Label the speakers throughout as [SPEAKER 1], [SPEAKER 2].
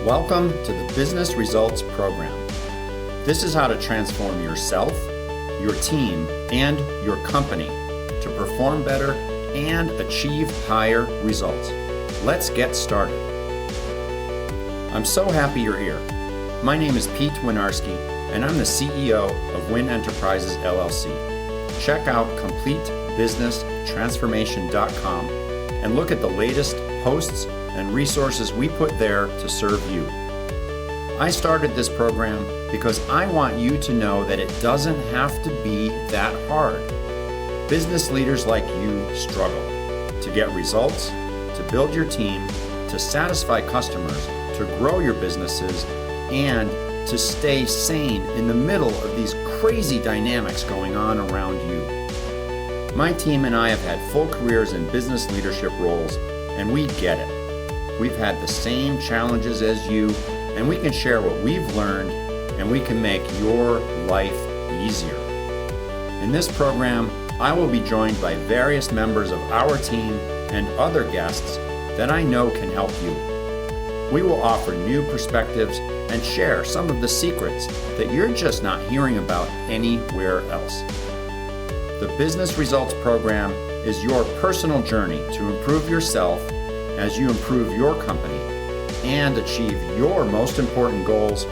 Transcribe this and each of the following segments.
[SPEAKER 1] Welcome to the Business Results Program. This is how to transform yourself, your team, and your company to perform better and achieve higher results. Let's get started. I'm so happy you're here. My name is Pete Winiarski, and I'm the CEO of Win Enterprises, LLC. Check out CompleteBusinessTransformation.com and look at the latest posts and resources we put there to serve you. I started this program because I want you to know that it doesn't have to be that hard. Business leaders like you struggle to get results, to build your team, to satisfy customers, to grow your businesses, and to stay sane in the middle of these crazy dynamics going on around you. My team and I have had full careers in business leadership roles, and we get it. We've had the same challenges as you, and we can share what we've learned, and we can make your life easier. In this program, I will be joined by various members of our team and other guests that I know can help you. We will offer new perspectives and share some of the secrets that you're just not hearing about anywhere else. The Business Results Program is your personal journey to improve yourself as you improve your company and achieve your most important goals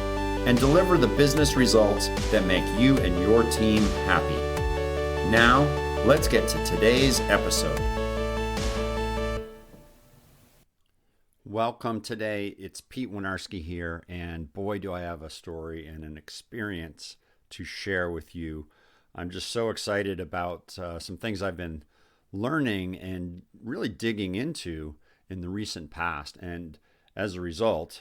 [SPEAKER 1] and deliver the business results that make you and your team happy. Now, let's get to today's episode. Welcome today. It's Pete Winiarski here, and boy, do I have a story and an experience to share with you. I'm just so excited about some things I've been learning and really digging into in the recent past. And as a result,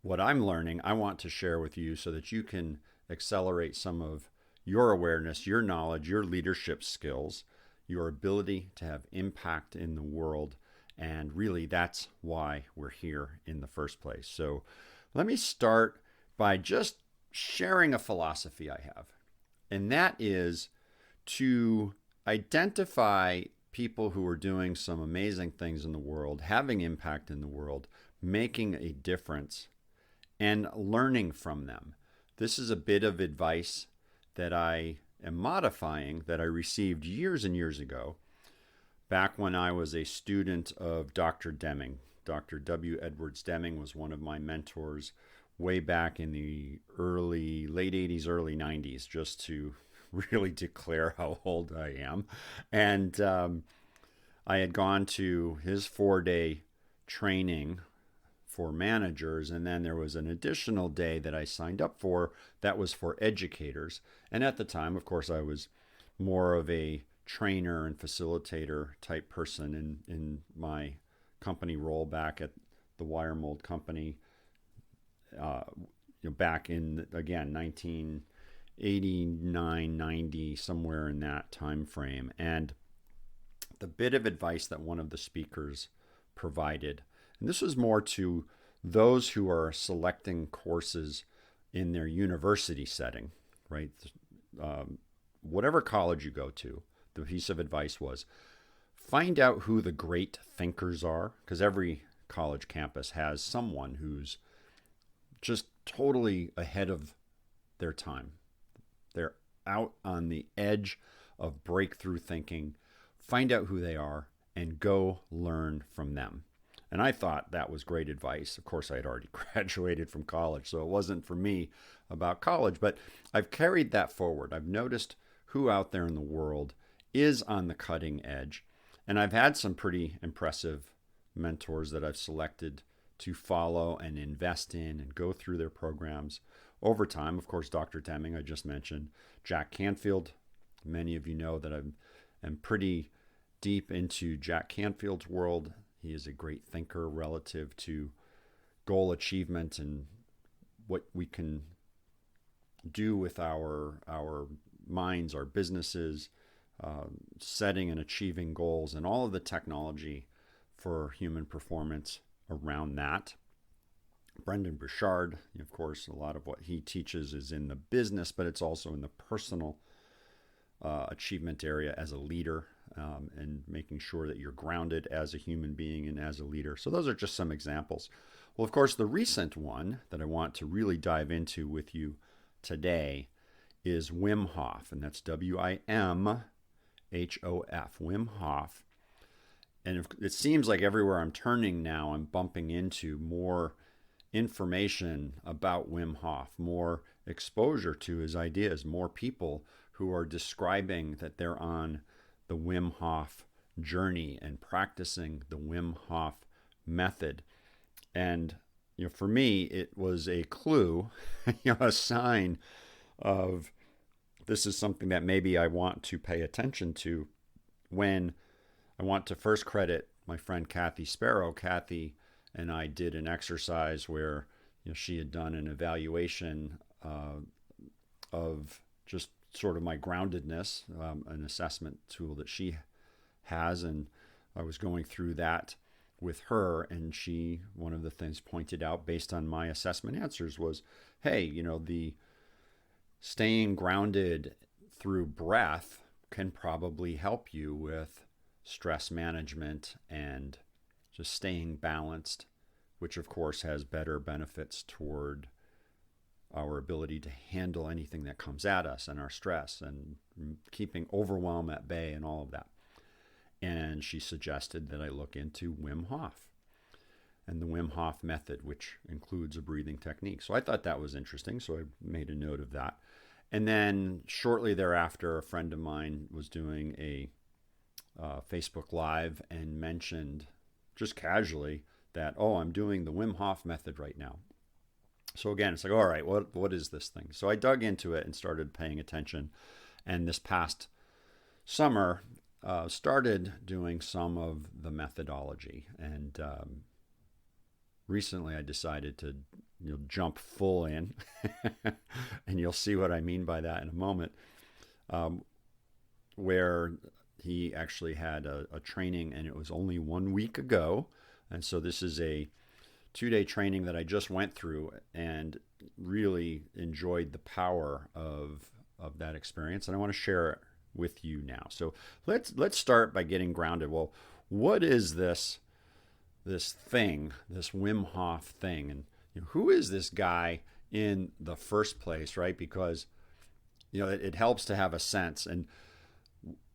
[SPEAKER 1] what I'm learning, I want to share with you so that you can accelerate some of your awareness, your knowledge, your leadership skills, your ability to have impact in the world. And really, that's why we're here in the first place. So let me start by just sharing a philosophy I have. And that is to identify people who are doing some amazing things in the world, having impact in the world, making a difference, and learning from them. This is a bit of advice that I am modifying that I received years and years ago, back when I was a student of Dr. Deming. Dr. W. Edwards Deming was one of my mentors way back in the late 80s, early 90s, just to really declare how old I am. And I had gone to his 4-day training for managers, and then there was an additional day that I signed up for that was for educators. And at the time, of course, I was more of a trainer and facilitator type person in my company role back at the Wire Mold Company, back in, again, 1989, 90, somewhere in that time frame. And the bit of advice that one of the speakers provided, and this was more to those who are selecting courses in their university setting, right? Whatever college you go to, the piece of advice was find out who the great thinkers are, because every college campus has someone who's just totally ahead of their time. They're out on the edge of breakthrough thinking. Find out who they are and go learn from them. And I thought that was great advice. Of course, I had already graduated from college, so it wasn't for me about college, but I've carried that forward. I've noticed who out there in the world is on the cutting edge. And I've had some pretty impressive mentors that I've selected to follow and invest in and go through their programs over time. Of course, Dr. Deming, I just mentioned, Jack Canfield. Many of you know that I'm pretty deep into Jack Canfield's world. He is a great thinker relative to goal achievement and what we can do with our minds, our businesses, setting and achieving goals, and all of the technology for human performance around that. Brendan Burchard, of course, a lot of what he teaches is in the business, but it's also in the personal achievement area as a leader, and making sure that you're grounded as a human being and as a leader. So those are just some examples. Well, of course, the recent one that I want to really dive into with you today is Wim Hof, and that's Wimhof, Wim Hof. And it seems like everywhere I'm turning now, I'm bumping into more information about Wim Hof, more exposure to his ideas, more people who are describing that they're on the Wim Hof journey and practicing the Wim Hof method. And for me, it was a clue, a sign of this is something that maybe I want to pay attention to when I want to first credit my friend Kathy Sparrow. Kathy and I did an exercise where she had done an evaluation of just sort of my groundedness, an assessment tool that she has, and I was going through that with her, and one of the things pointed out based on my assessment answers was, hey, the staying grounded through breath can probably help you with stress management and just staying balanced, which of course has better benefits toward our ability to handle anything that comes at us and our stress and keeping overwhelm at bay and all of that. And she suggested that I look into Wim Hof and the Wim Hof method, which includes a breathing technique. So I thought that was interesting, so I made a note of that. And then shortly thereafter, a friend of mine was doing a Facebook Live and mentioned just casually that, oh, I'm doing the Wim Hof method right now. So again, it's like, all right, what is this thing? So I dug into it and started paying attention. And this past summer, started doing some of the methodology. And recently I decided to jump full in. And you'll see what I mean by that in a moment, where he actually had a training, and it was only 1 week ago. And so this is a 2-day training that I just went through and really enjoyed the power of that experience. And I want to share it with you now. So let's start by getting grounded. Well, what is this thing, this Wim Hof thing? And who is this guy in the first place, right? Because it helps to have a sense. And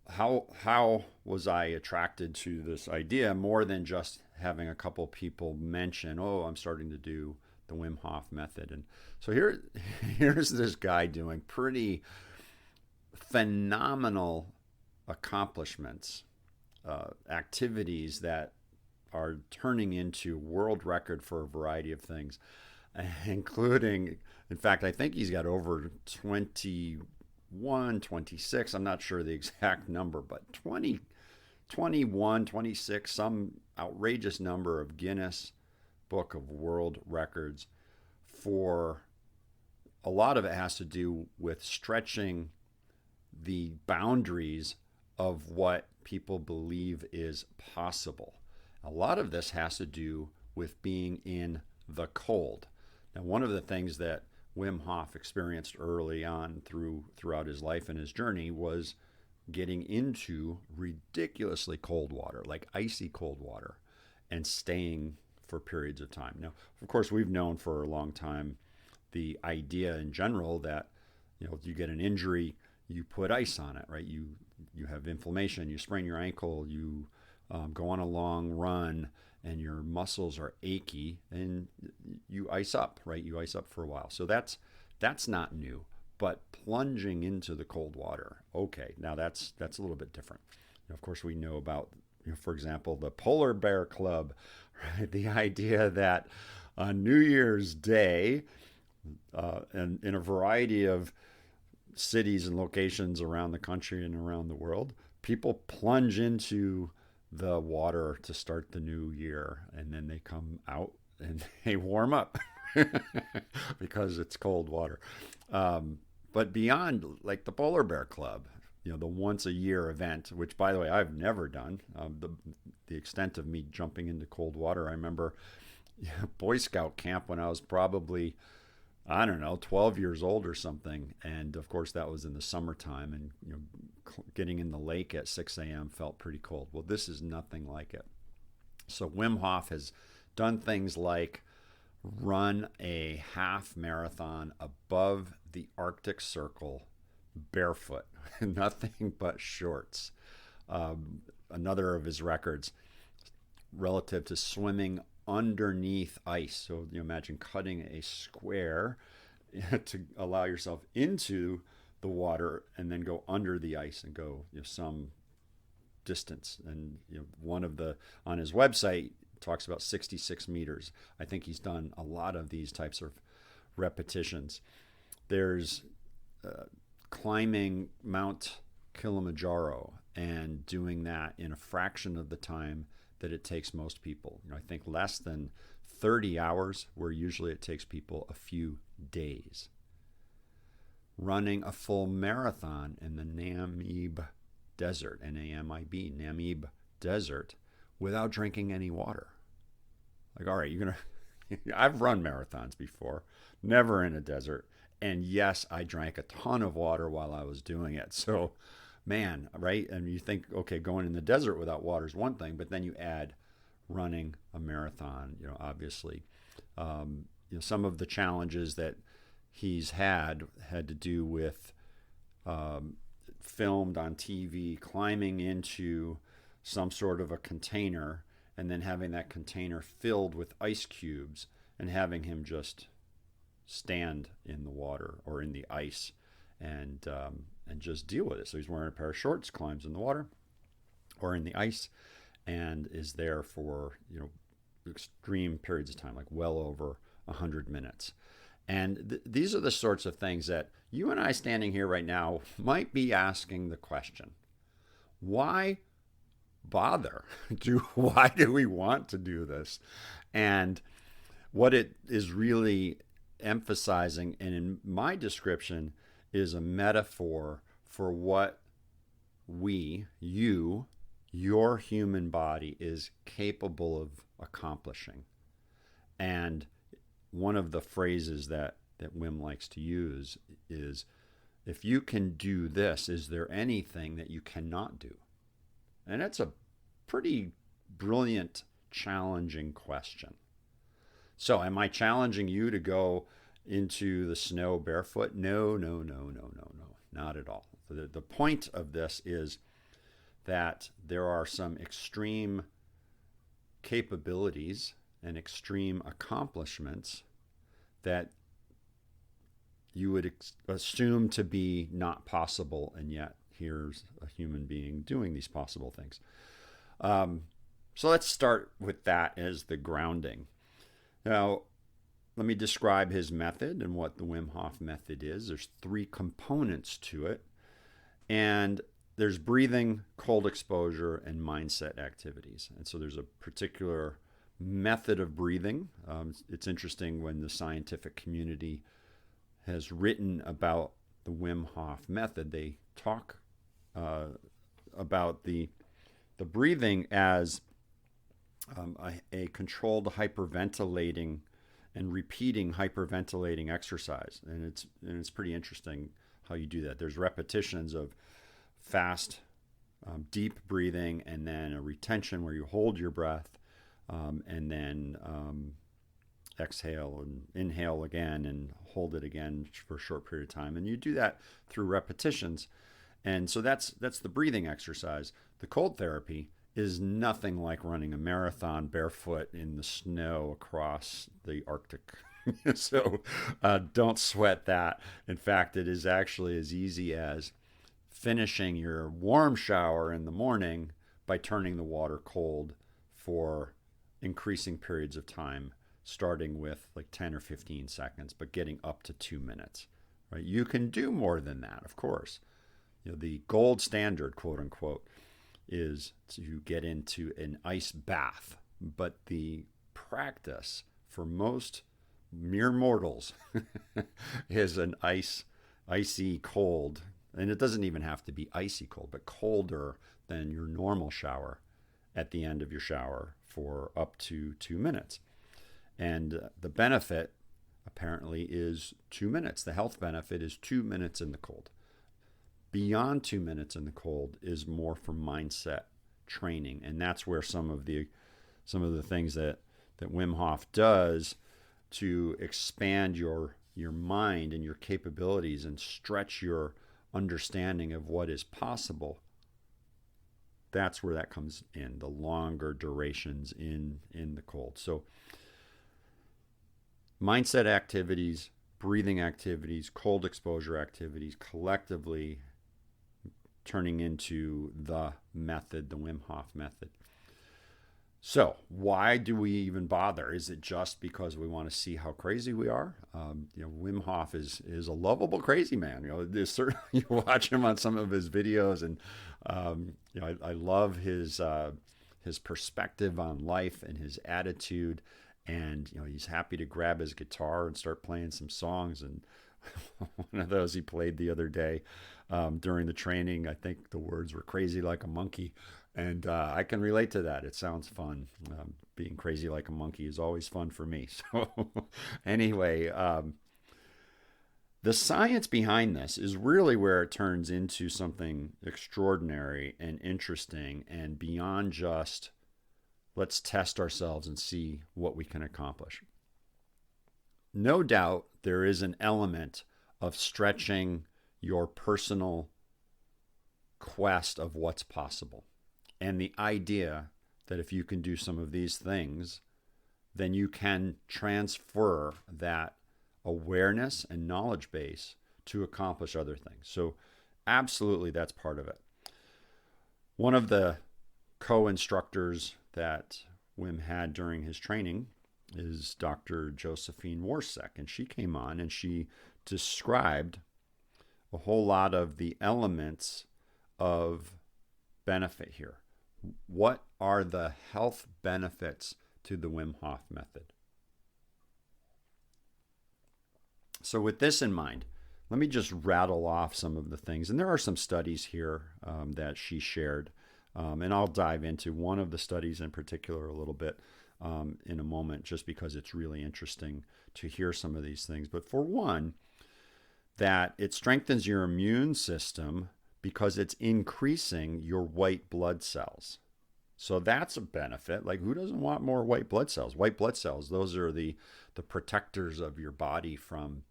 [SPEAKER 1] how was I attracted to this idea more than just having a couple people mention, oh, I'm starting to do the Wim Hof method. And so here's this guy doing pretty phenomenal accomplishments, activities that are turning into world record for a variety of things, including, in fact, I think he's got over 21, 26, I'm not sure the exact number, but 20, 21, 26, some outrageous number of Guinness Book of World Records. For a lot of it has to do with stretching the boundaries of what people believe is possible. A lot of this has to do with being in the cold. Now, one of the things that Wim Hof experienced early on throughout his life and his journey was getting into ridiculously cold water, like icy cold water, and staying for periods of time. Now, of course, we've known for a long time the idea in general that you get an injury, you put ice on it, right? You have inflammation, you sprain your ankle, you go on a long run, and your muscles are achy, and you ice up, right? You ice up for a while. So that's not new. But plunging into the cold water, okay, now that's a little bit different. Of course, we know about, for example, the Polar Bear Club, right? The idea that on New Year's Day, and in a variety of cities and locations around the country and around the world, people plunge into the water to start the new year, and then they come out and they warm up because it's cold water. But beyond, like the Polar Bear Club, the once a year event, which, by the way, I've never done. The extent of me jumping into cold water, I remember Boy Scout camp when I was probably, 12 years old or something. And of course, that was in the summertime, and getting in the lake at 6 a.m. felt pretty cold. Well, this is nothing like it. So Wim Hof has done things like run a half marathon above the Arctic Circle barefoot, nothing but shorts. Another of his records relative to swimming underneath ice. So you imagine cutting a square to allow yourself into the water and then go under the ice and go some distance. And one of the on his website talks about 66 meters. I think he's done a lot of these types of repetitions. There's climbing Mount Kilimanjaro and doing that in a fraction of the time that it takes most people. I think less than 30 hours, where usually it takes people a few days. Running a full marathon in the Namib Desert, N-A-M-I-B, Namib Desert, without drinking any water. Like, all right, I've run marathons before, never in a desert. And yes, I drank a ton of water while I was doing it. So, man, right? And you think, okay, going in the desert without water is one thing, but then you add running a marathon, obviously. Some of the challenges that he's had to do with filmed on TV, climbing into some sort of a container and then having that container filled with ice cubes and having him just stand in the water or in the ice and just deal with it. So he's wearing a pair of shorts, climbs in the water or in the ice, and is there for extreme periods of time, like well over 100 minutes. And these are the sorts of things that you and I standing here right now might be asking the question, why bother? Why do we want to do this? And what it is really emphasizing, and in my description, is a metaphor for what your human body is capable of accomplishing. And one of the phrases that Wim likes to use is, if you can do this, is there anything that you cannot do? And that's a pretty brilliant, challenging question. So am I challenging you to go into the snow barefoot? No, not at all. The point of this is that there are some extreme capabilities and extreme accomplishments that you would assume to be not possible, and yet here's a human being doing these possible things. So let's start with that as the grounding. Now, let me describe his method and what the Wim Hof method is. There's 3 components to it, and there's breathing, cold exposure, and mindset activities. And so there's a particular method of breathing. It's interesting when the scientific community has written about the Wim Hof method, they talk about the breathing as a controlled hyperventilating and repeating hyperventilating exercise. And it's pretty interesting how you do that. There's repetitions of fast, deep breathing, and then a retention where you hold your breath, and then exhale and inhale again and hold it again for a short period of time. And you do that through repetitions. And so that's the breathing exercise. The cold therapy is nothing like running a marathon barefoot in the snow across the Arctic. So don't sweat that. In fact, it is actually as easy as finishing your warm shower in the morning by turning the water cold for increasing periods of time, starting with like 10 or 15 seconds, but getting up to 2 minutes. Right? You can do more than that, of course. The gold standard, quote unquote, is to get into an ice bath. But the practice for most mere mortals is an icy cold. And it doesn't even have to be icy cold, but colder than your normal shower at the end of your shower for up to 2 minutes. And the benefit apparently is 2 minutes. The health benefit is 2 minutes in the cold. Beyond 2 minutes in the cold is more for mindset training, and that's where some of the things that Wim Hof does to expand your mind and your capabilities and stretch your understanding of what is possible, that's where that comes in, the longer durations in the cold. So mindset activities, breathing activities, cold exposure activities, collectively turning into the method, the Wim Hof method. So why do we even bother? Is it just because we want to see how crazy we are? Wim Hof is a lovable crazy man. There's certainly, you watch him on some of his videos, and I love his perspective on life and his attitude. And he's happy to grab his guitar and start playing some songs. And one of those he played the other day during the training, I think the words were "crazy like a monkey." And I can relate to that. It sounds fun. Being crazy like a monkey is always fun for me. So anyway, the science behind this is really where it turns into something extraordinary and interesting and beyond just let's test ourselves and see what we can accomplish. No doubt there is an element of stretching your personal quest of what's possible. And the idea that if you can do some of these things, then you can transfer that awareness and knowledge base to accomplish other things. So absolutely, that's part of it. One of the co-instructors that Wim had during his training is Dr. Josephine Warsek, and she came on and she described a whole lot of the elements of benefit here. What are the health benefits to the Wim Hof method? So with this in mind, let me just rattle off some of the things. And there are some studies here that she shared. And I'll dive into one of the studies in particular a little bit in a moment, just because it's really interesting to hear some of these things. But for one, that it strengthens your immune system because it's increasing your white blood cells. So that's a benefit. Like, who doesn't want more white blood cells? White blood cells, those are the protectors of your body from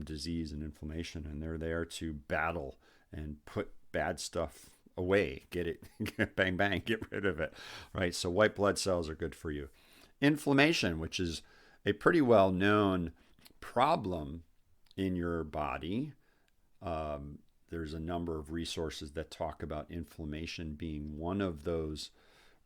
[SPEAKER 1] disease and inflammation, and they're there to battle and put bad stuff away. Get it, bang, bang, get rid of it, right? So white blood cells are good for you. Inflammation, which is a pretty well-known problem in your body. There's a number of resources that talk about inflammation being one of those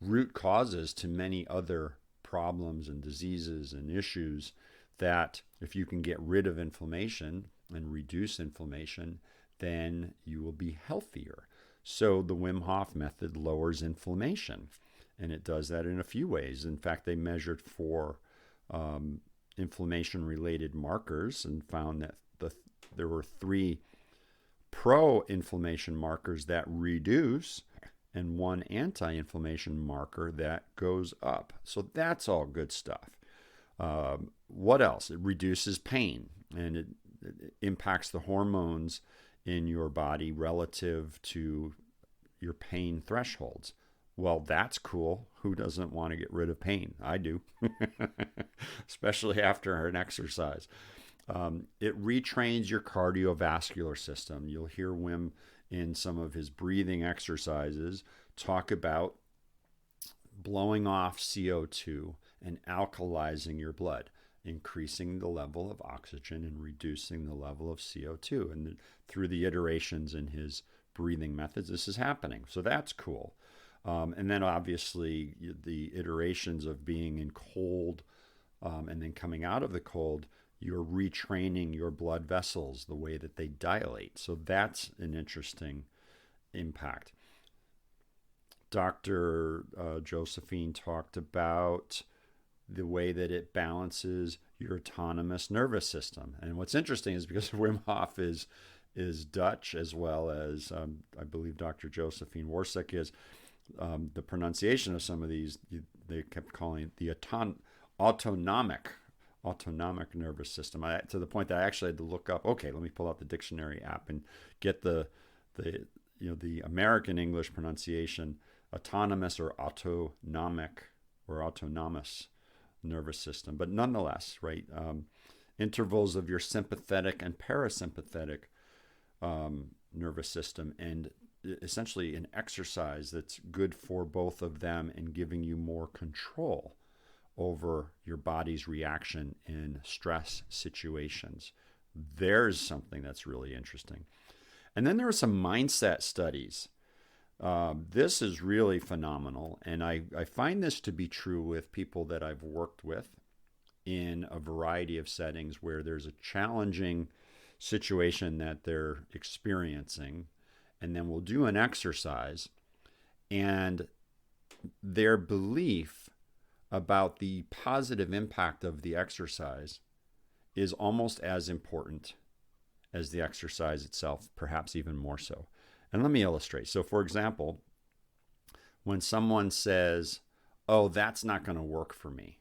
[SPEAKER 1] root causes to many other problems and diseases and issues, that if you can get rid of inflammation and reduce inflammation, then you will be healthier. So the Wim Hof method lowers inflammation, and it does that in a few ways. In fact, they measured for inflammation-related markers and found that there were 3 pro-inflammation markers that reduce and 1 anti-inflammation marker that goes up. So that's all good stuff. What else? It reduces pain, and it impacts the hormones in your body relative to your pain thresholds. Well, that's cool. Who doesn't want to get rid of pain? I do, especially after an exercise. It retrains your cardiovascular system. You'll hear Wim in some of his breathing exercises talk about blowing off CO2 and alkalizing your blood, increasing the level of oxygen and reducing the level of CO2. And through the iterations in his breathing methods, this is happening. So that's cool. And then obviously the iterations of being in cold and then coming out of the cold, you're retraining your blood vessels, the way that they dilate. So that's an interesting impact. Dr. Josephine talked about the way that it balances your autonomous nervous system. And what's interesting is because Wim Hof is Dutch, as well as I believe Dr. Josephine Warsek is, the pronunciation of some of these, they kept calling it the autonomic nervous system, to the point that I actually had to look up, okay, let me pull out the dictionary app and get the American English pronunciation, autonomous or autonomic or autonomous nervous system. But nonetheless, right, intervals of your sympathetic and parasympathetic nervous system, and essentially an exercise that's good for both of them and giving you more control over your body's reaction in stress situations. There's something that's really interesting. And then there are some mindset studies. This is really phenomenal, and I find this to be true with people that I've worked with in a variety of settings where there's a challenging situation that they're experiencing, and then we'll do an exercise, and their belief about the positive impact of the exercise is almost as important as the exercise itself, perhaps even more so. And let me illustrate. So, for example, when someone says, "Oh, that's not going to work for me,"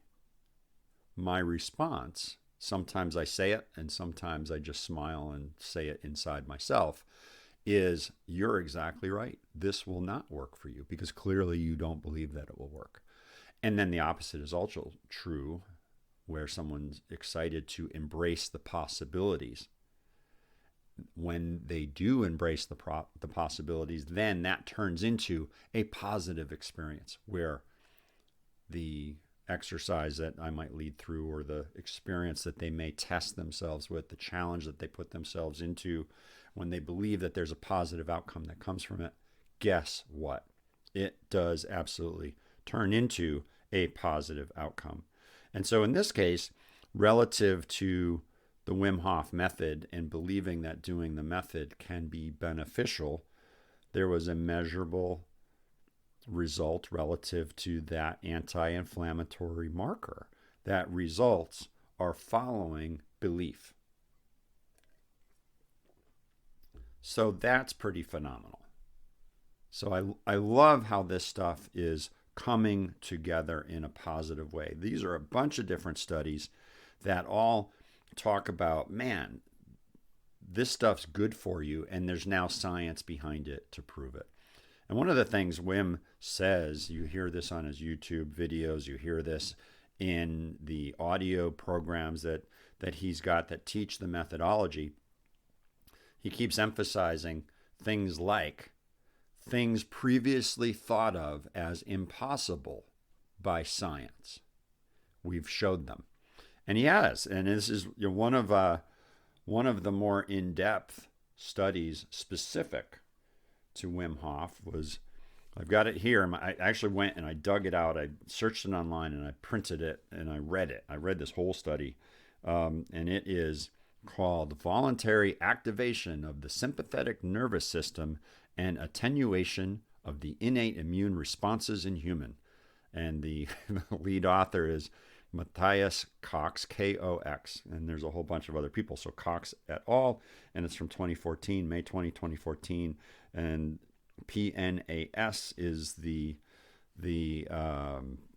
[SPEAKER 1] my response, sometimes I say it and sometimes I just smile and say it inside myself, is, "You're exactly right. This will not work for you because clearly you don't believe that it will work." And then the opposite is also true, where someone's excited to embrace the possibilities. When they do embrace the possibilities, then that turns into a positive experience where the exercise that I might lead through, or the experience that they may test themselves with, the challenge that they put themselves into, when they believe that there's a positive outcome that comes from it, guess what? It does absolutely turn into a positive outcome. And so in this case, relative to the Wim Hof method and believing that doing the method can be beneficial, there was a measurable result relative to that anti-inflammatory marker. That results are following belief. So that's pretty phenomenal. So I love how this stuff is coming together in a positive way. These are a bunch of different studies that all talk about, man, this stuff's good for you, and there's now science behind it to prove it. And one of the things Wim says, you hear this on his YouTube videos, you hear this in the audio programs that he's got that teach the methodology, he keeps emphasizing things like things previously thought of as impossible by science. We've showed them. And he has, and this is one of the more in-depth studies specific to Wim Hof was, I've got it here. I actually went and I dug it out. I searched it online and I printed it and I read it. I read this whole study, and it is called "Voluntary Activation of the Sympathetic Nervous System and Attenuation of the Innate Immune Responses in Human." And the lead author is Matthias Cox, K-O-X, and there's a whole bunch of other people. So Cox et al., and it's from 2014, May 20, 2014, and PNAS is the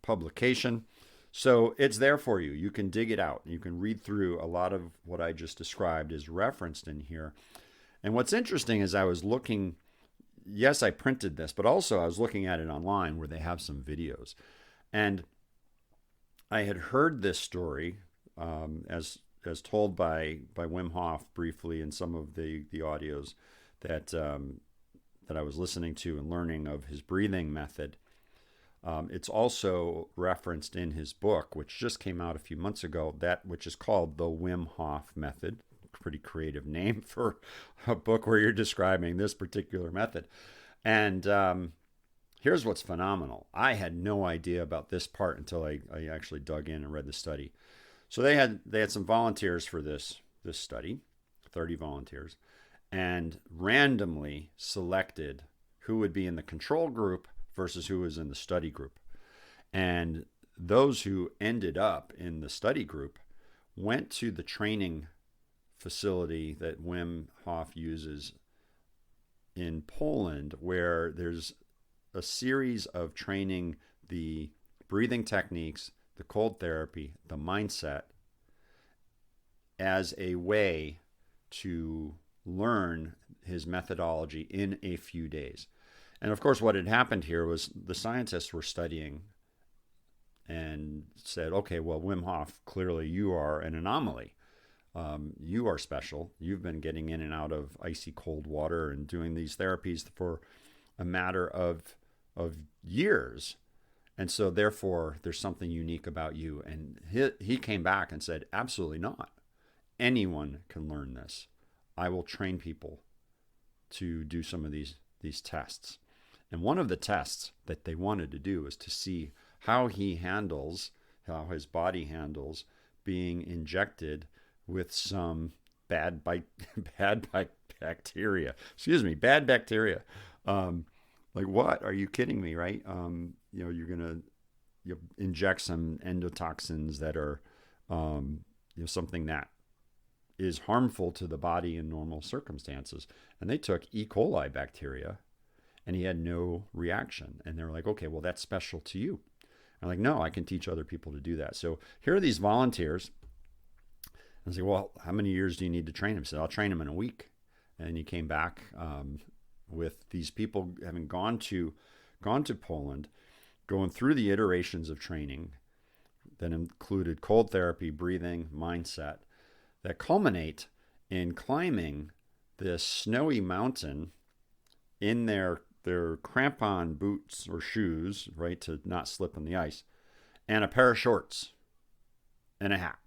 [SPEAKER 1] publication. So it's there for you. You can dig it out. You can read through. A lot of what I just described is referenced in here. And what's interesting is I was looking, yes, I printed this, but also I was looking at it online where they have some videos. And I had heard this story as told by Wim Hof briefly in some of the audios that I was listening to and learning of his breathing method. It's also referenced in his book, which just came out a few months ago, which is called The Wim Hof Method. Pretty creative name for a book where you're describing this particular method. And here's what's phenomenal. I had no idea about this part until I actually dug in and read the study. So they had some volunteers for this study, 30 volunteers, and randomly selected who would be in the control group versus who was in the study group. And those who ended up in the study group went to the training facility that Wim Hof uses in Poland, where there's a series of training the breathing techniques, the cold therapy, the mindset, as a way to learn his methodology in a few days. And of course, what had happened here was the scientists were studying and said, okay, well, Wim Hof, clearly you are an anomaly. You are special. You've been getting in and out of icy cold water and doing these therapies for a matter of years. And so therefore there's something unique about you. And he came back and said, absolutely not. Anyone can learn this. I will train people to do some of these tests. And one of the tests that they wanted to do was to see how his body handles being injected with some bad bacteria. Excuse me, bad bacteria. Like what? Are you kidding me? Right? You're gonna inject some endotoxins that are, something that is harmful to the body in normal circumstances. And they took E. coli bacteria, and he had no reaction. And they were like, okay, well, that's special to you. I'm like, no, I can teach other people to do that. So here are these volunteers. I say, well, how many years do you need to train him? He said, I'll train him in a week. And he came back with these people having gone to Poland, going through the iterations of training that included cold therapy, breathing, mindset, that culminate in climbing this snowy mountain in their crampon boots or shoes, right, to not slip on the ice, and a pair of shorts and a hat.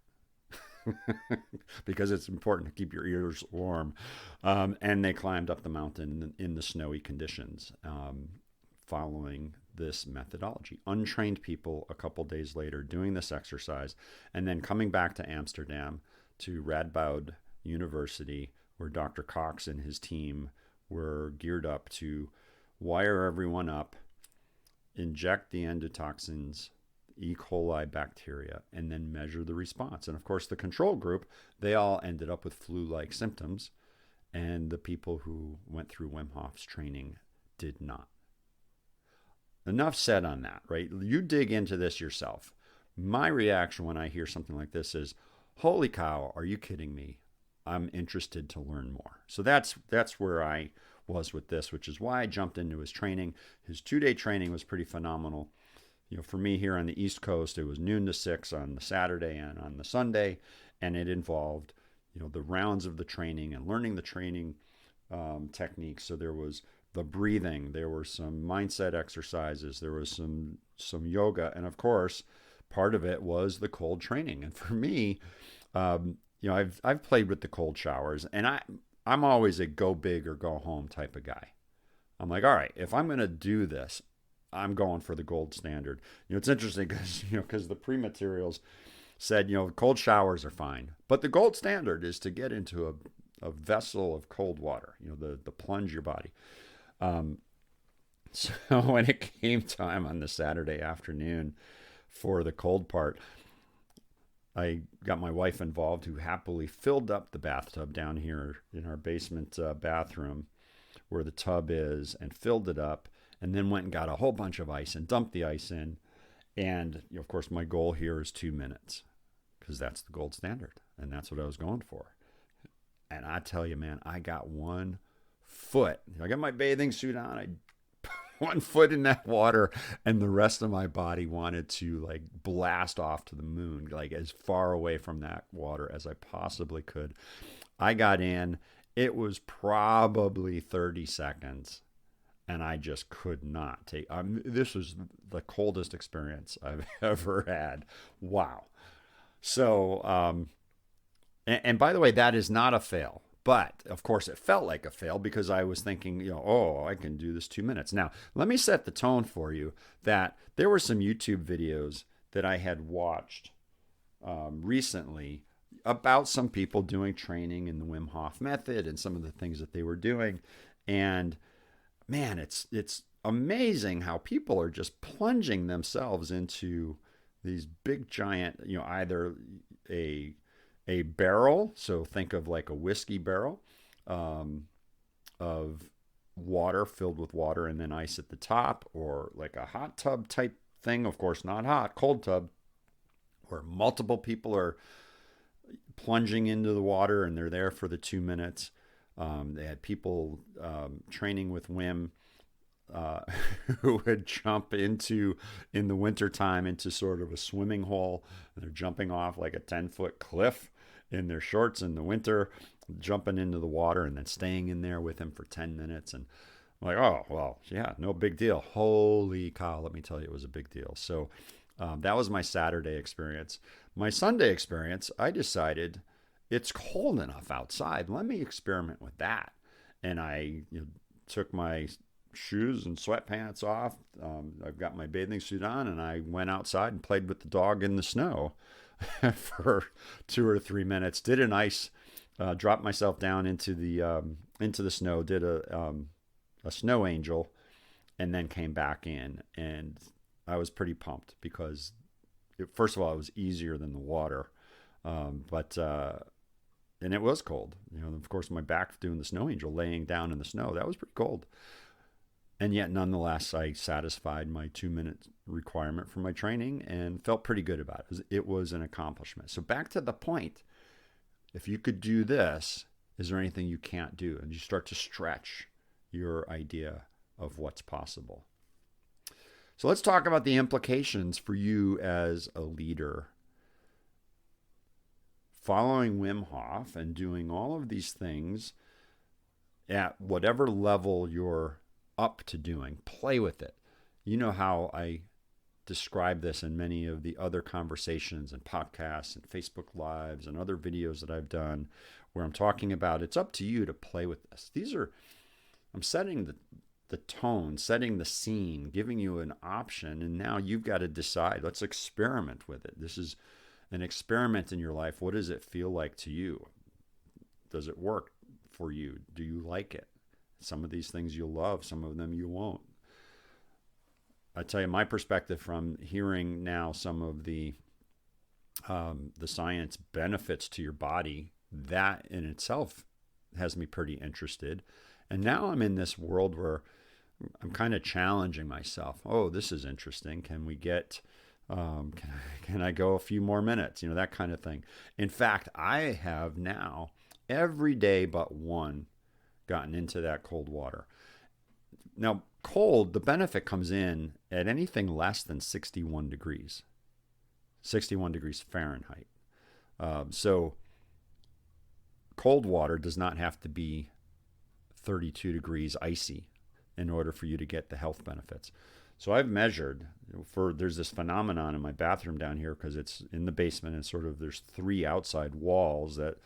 [SPEAKER 1] Because it's important to keep your ears warm. And they climbed up the mountain in the snowy conditions, following this methodology. Untrained people a couple days later doing this exercise, and then coming back to Amsterdam to Radboud University, where Dr. Cox and his team were geared up to wire everyone up, inject the endotoxins, E. coli bacteria, and then measure the response. And of course, the control group, they all ended up with flu-like symptoms, and the people who went through Wim Hof's training did not. Enough said on that, right? You dig into this yourself. My reaction when I hear something like this is, holy cow, are you kidding me? I'm interested to learn more. So that's where I was with this, which is why I jumped into his training. His 2-day training was pretty phenomenal. For me here on the East Coast, it was noon to 6 on the Saturday and on the Sunday, and it involved, the rounds of the training and learning the training techniques. So there was the breathing, there were some mindset exercises, there was some yoga, and of course, part of it was the cold training. And for me, I've played with the cold showers, and I'm always a go big or go home type of guy. I'm like, all right, if I'm going to do this, I'm going for the gold standard. It's interesting because the pre-materials said, cold showers are fine, but the gold standard is to get into a vessel of cold water, the plunge your body. So when it came time on the Saturday afternoon for the cold part, I got my wife involved, who happily filled up the bathtub down here in our basement bathroom where the tub is, and filled it up, and then went and got a whole bunch of ice and dumped the ice in. And of course, my goal here is 2 minutes, because that's the gold standard, and that's what I was going for. And I tell you, man, I got 1 foot. I got my bathing suit on. I 1 foot in that water, and the rest of my body wanted to blast off to the moon, as far away from that water as I possibly could. I got in. It was probably 30 seconds, and I just could not take. This was the coldest experience I've ever had. Wow. So, and by the way, that is not a fail. But of course, it felt like a fail because I was thinking, I can do this 2 minutes. Now, let me set the tone for you that there were some YouTube videos that I had watched recently about some people doing training in the Wim Hof method and some of the things that they were doing. And man, it's amazing how people are just plunging themselves into these big giant, either a barrel, so think of like a whiskey barrel of water filled with water and then ice at the top, or like a hot tub type thing, of course not hot, cold tub, where multiple people are plunging into the water and they're there for the 2 minutes. They had people training with Wim uh, who would jump into, in the wintertime, into sort of a swimming hole. They're jumping off like a 10-foot cliff in their shorts in the winter, jumping into the water and then staying in there with him for 10 minutes. And I'm like, oh, well, yeah, no big deal. Holy cow, let me tell you, it was a big deal. So that was my Saturday experience. My Sunday experience, I decided it's cold enough outside. Let me experiment with that. And I took my shoes and sweatpants off. I've got my bathing suit on, and I went outside and played with the dog in the snow for 2 or 3 minutes. Did an ice, dropped myself down into the snow. Did a snow angel, and then came back in. And I was pretty pumped because, first of all, it was easier than the water, but and it was cold. Of course, my back doing the snow angel, laying down in the snow, that was pretty cold. And yet, nonetheless, I satisfied my 2-minute requirement for my training and felt pretty good about it. It was an accomplishment. So back to the point, if you could do this, is there anything you can't do? And you start to stretch your idea of what's possible. So let's talk about the implications for you as a leader. Following Wim Hof and doing all of these things at whatever level you're up to doing, play with it. You know how I describe this in many of the other conversations and podcasts and Facebook Lives and other videos that I've done where I'm talking about it's up to you to play with this. I'm setting the tone, setting the scene, giving you an option, and now you've got to decide. Let's experiment with it. This is an experiment in your life. What does it feel like to you? Does it work for you? Do you like it? Some of these things you'll love, some of them you won't. I tell you my perspective from hearing now some of the science benefits to your body. That in itself has me pretty interested. And now I'm in this world where I'm kind of challenging myself. Oh, this is interesting. Can we get can I go a few more minutes? That kind of thing. In fact, I have now every day but one gotten into that cold water. Now, cold, the benefit comes in at anything less than 61 degrees Fahrenheit. So cold water does not have to be 32 degrees icy in order for you to get the health benefits. So I've measured there's this phenomenon in my bathroom down here because it's in the basement and sort of there's 3 outside walls that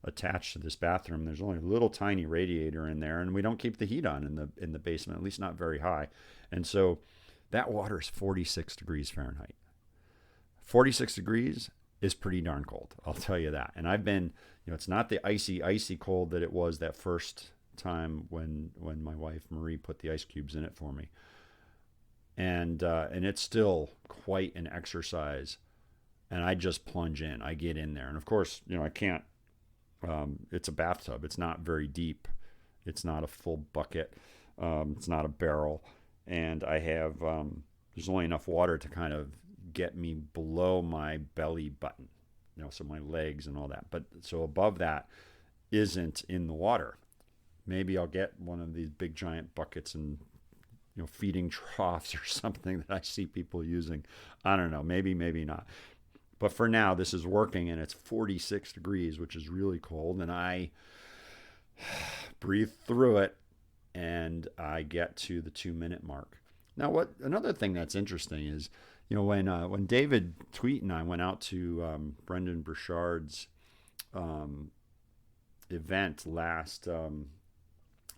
[SPEAKER 1] attach to this bathroom. There's only a little tiny radiator in there, and we don't keep the heat on in the basement, at least not very high. And so that water is 46 degrees Fahrenheit. 46 degrees is pretty darn cold, I'll tell you that. And I've been, it's not the icy cold that it was that first time when my wife Marie put the ice cubes in it for me. And it's still quite an exercise. And I just plunge in. I get in there. And of course, I can't. It's a bathtub. It's not very deep. It's not a full bucket. It's not a barrel. And I have, there's only enough water to kind of get me below my belly button, so my legs and all that. But so above that isn't in the water. Maybe I'll get one of these big giant buckets and feeding troughs or something that I see people using. I don't know. Maybe not. But for now, this is working, and it's 46 degrees, which is really cold. And I breathe through it, and I get to the 2-minute mark. Now, another thing that's interesting is, when David Tweet and I went out to Brendan Burchard's event last,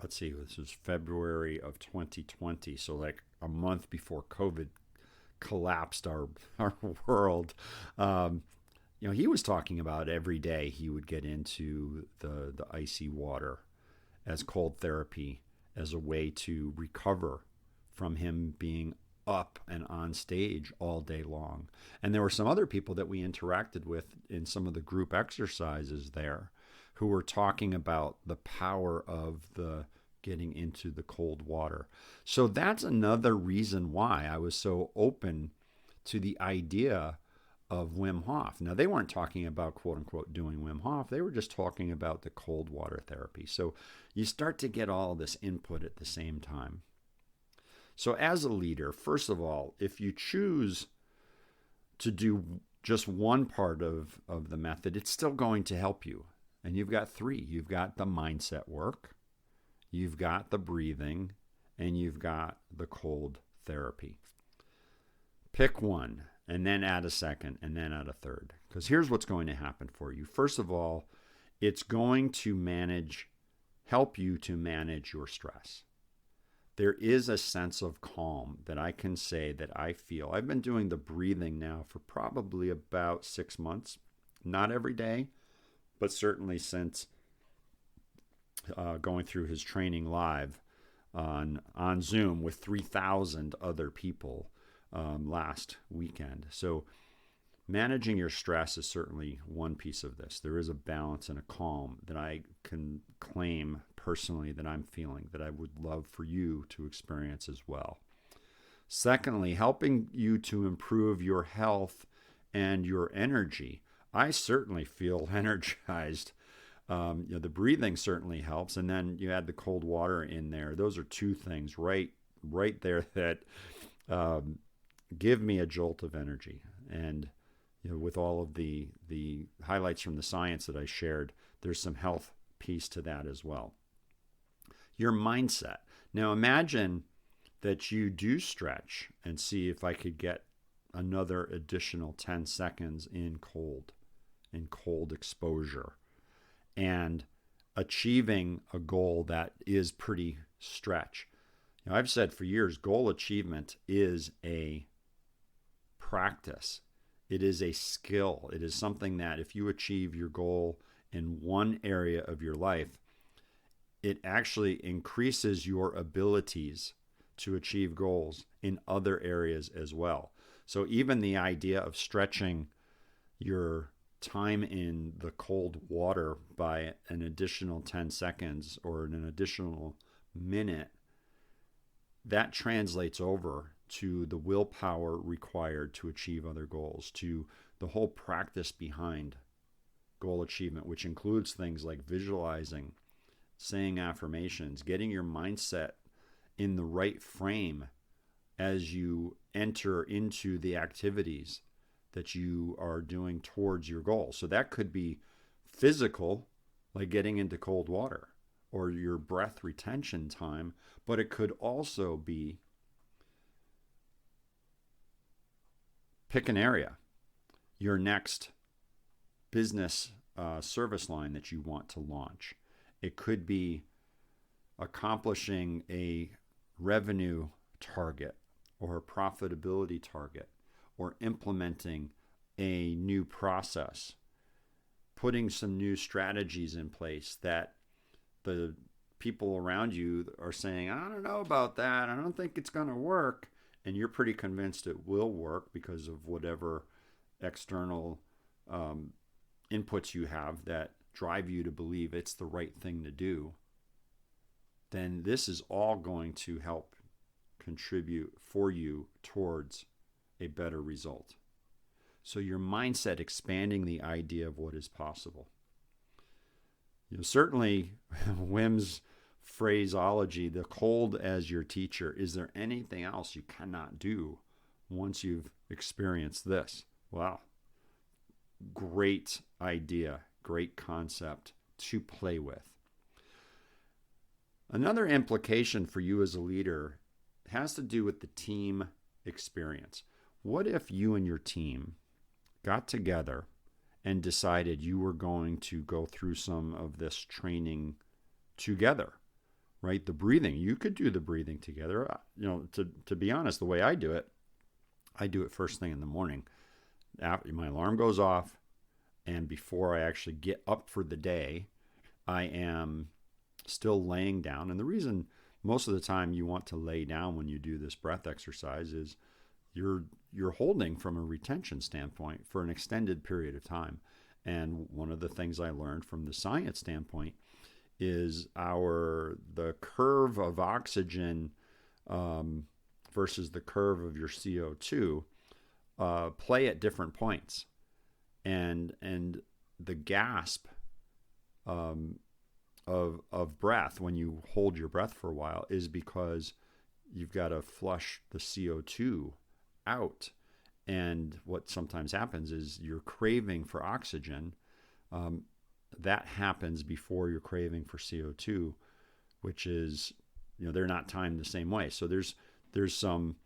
[SPEAKER 1] let's see, this was February of 2020, so like a month before COVID collapsed our world. He was talking about every day he would get into the icy water as cold therapy, as a way to recover from him being up and on stage all day long. And there were some other people that we interacted with in some of the group exercises there who were talking about the power of the getting into the cold water. So that's another reason why I was so open to the idea of Wim Hof. Now, they weren't talking about, quote unquote, doing Wim Hof. They were just talking about the cold water therapy. So you start to get all this input at the same time. So as a leader, first of all, if you choose to do just one part of the method, it's still going to help you. And you've got three. You've got the mindset work, you've got the breathing, and you've got the cold therapy. Pick one, and then add a second, and then add a third. Because here's what's going to happen for you. First of all, it's going to help you to manage your stress. There is a sense of calm that I can say that I feel. I've been doing the breathing now for probably about 6 months. Not every day, but certainly since going through his training live on Zoom with 3,000 other people last weekend. So managing your stress is certainly one piece of this. There is a balance and a calm that I can claim personally that I'm feeling that I would love for you to experience as well. Secondly, helping you to improve your health and your energy. I certainly feel energized. The breathing certainly helps, and then you add the cold water in there. Those are two things right there that give me a jolt of energy. And with all of the highlights from the science that I shared, there's some health piece to that as well. Your mindset. Now imagine that you do stretch and see if I could get another additional 10 seconds in cold exposure, and achieving a goal that is pretty stretch. I've said for years, goal achievement is a practice. It is a skill. It is something that if you achieve your goal in one area of your life, it actually increases your abilities to achieve goals in other areas as well. So even the idea of stretching your time in the cold water by an additional 10 seconds or an additional minute, that translates over to the willpower required to achieve other goals, to the whole practice behind goal achievement, which includes things like visualizing, saying affirmations, getting your mindset in the right frame as you enter into the activities that you are doing towards your goal. So that could be physical, like getting into cold water, or your breath retention time, but it could also be pick an area, your next business service line that you want to launch. It could be accomplishing a revenue target or a profitability target, or implementing a new process, putting some new strategies in place that the people around you are saying, I don't know about that, I don't think it's going to work, and you're pretty convinced it will work because of whatever external inputs you have that drive you to believe it's the right thing to do, then this is all going to help contribute for you towards a better result. So your mindset, expanding the idea of what is possible. Certainly Wim's phraseology, the cold as your teacher. Is there anything else you cannot do once you've experienced this? Wow. Great idea, great concept to play with. Another implication for you as a leader has to do with the team experience. What if you and your team got together and decided you were going to go through some of this training together, right? The breathing, you could do the breathing together. To be honest, the way I do it first thing in the morning. After my alarm goes off, and before I actually get up for the day, I am still laying down. And the reason most of the time you want to lay down when you do this breath exercise is you're holding from a retention standpoint for an extended period of time. And one of the things I learned from the science standpoint is the curve of oxygen versus the curve of your CO2 play at different points. And the gasp of breath when you hold your breath for a while is because you've got to flush the CO2 out. And what sometimes happens is you're craving for oxygen. That happens before you're craving for CO2, which is, they're not timed the same way. So there's some,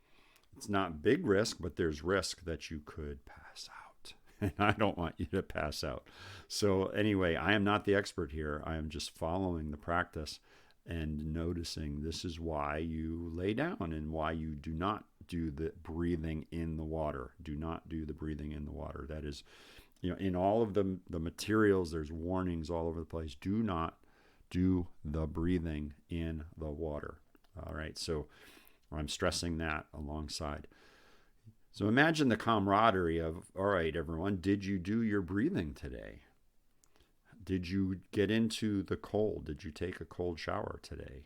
[SPEAKER 1] it's not big risk, but there's risk that you could pass out. And I don't want you to pass out. So anyway, I am not the expert here. I am just following the practice and noticing this is why you lay down and why you do not do the breathing in the water. Do not do the breathing in the water. That is, in all of the materials, there's warnings all over the place. Do not do the breathing in the water. All right. So I'm stressing that alongside. So imagine the camaraderie of, all right, everyone, did you do your breathing today? Did you get into the cold? Did you take a cold shower today?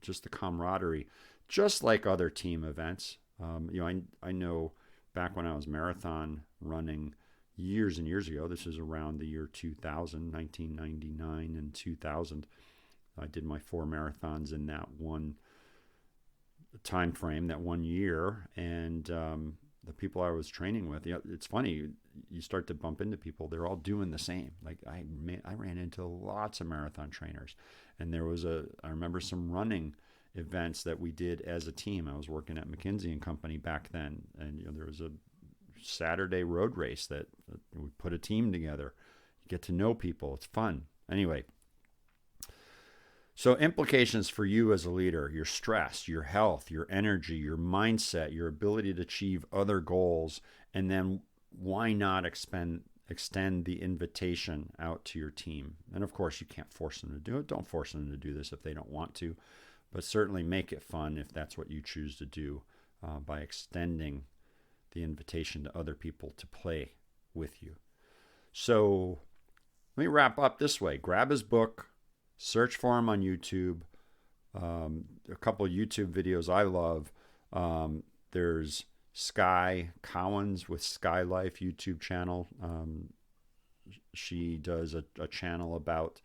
[SPEAKER 1] Just the camaraderie, just like other team events. I know back when I was marathon running years and years ago, this is around the year 2000, 1999 and 2000. I did my 4 marathons in that one time frame, that 1 year. And the people I was training with, it's funny, you start to bump into people, they're all doing the same. Like I ran into lots of marathon trainers, and I remember some running events that we did as a team. I was working at McKinsey and Company back then, and there was a Saturday road race that we put a team together. You get to know people. It's fun. Anyway, so implications for you as a leader: your stress, your health, your energy, your mindset, your ability to achieve other goals, and then why not extend the invitation out to your team? And of course, you can't force them to do it. Don't force them to do this if they don't want to, but certainly make it fun if that's what you choose to do by extending the invitation to other people to play with you. So let me wrap up this way. Grab his book, search for him on YouTube. A couple of YouTube videos I love. There's Sky Cowens with Sky Life YouTube channel. She does a channel about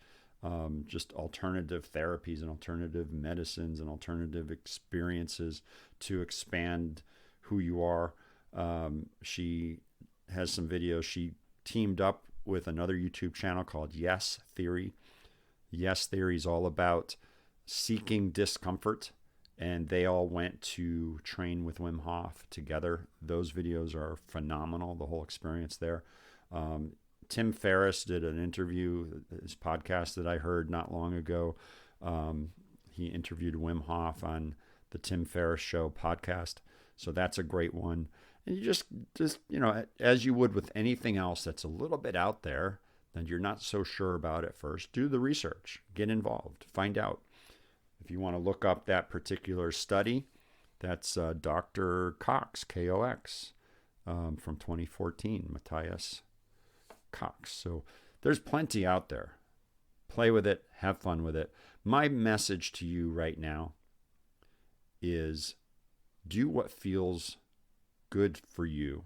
[SPEAKER 1] just alternative therapies and alternative medicines and alternative experiences to expand who you are. She has some videos. She teamed up with another YouTube channel called Yes Theory. Yes Theory is all about seeking discomfort, and they all went to train with Wim Hof together. Those videos are phenomenal, the whole experience there. Tim Ferriss did an interview, his podcast that I heard not long ago. He interviewed Wim Hof on the Tim Ferriss Show podcast. So that's a great one. And you just as you would with anything else that's a little bit out there, and you're not so sure about it first, do the research, get involved, find out. If you want to look up that particular study, that's Dr. Cox, K-O-X, from 2014, Matthias Cox. So there's plenty out there. Play with it, have fun with it. My message to you right now is do what feels good for you.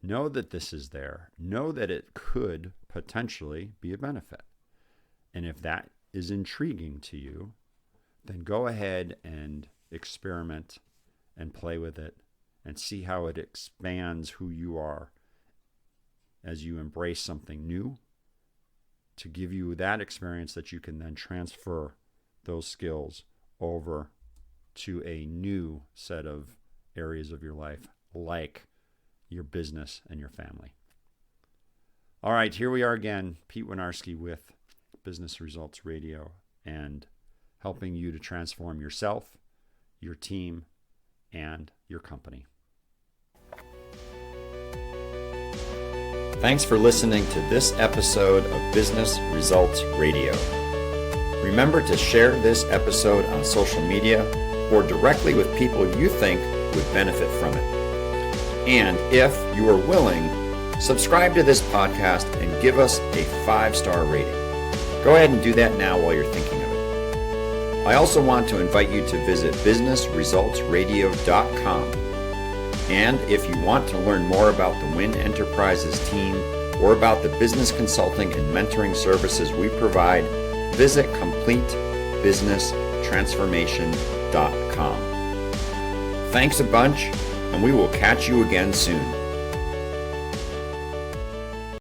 [SPEAKER 1] Know that this is there. Know that it could potentially be a benefit. And if that is intriguing to you, then go ahead and experiment and play with it and see how it expands who you are as you embrace something new, to give you that experience that you can then transfer those skills over to a new set of areas of your life, like your business and your family. All right, here we are again, Pete Winiarski with Business Results Radio, and helping you to transform yourself, your team, and your company. Thanks for listening to this episode of Business Results Radio. Remember to share this episode on social media or directly with people you think would benefit from it. And if you are willing, subscribe to this podcast and give us a 5-star rating. Go ahead and do that now while you're thinking of it. I also want to invite you to visit businessresultsradio.com. And if you want to learn more about the Win Enterprises team or about the business consulting and mentoring services we provide, visit CompleteBusiness.com.
[SPEAKER 2] mindsettransformation.com. Thanks a bunch, and we will catch you again soon.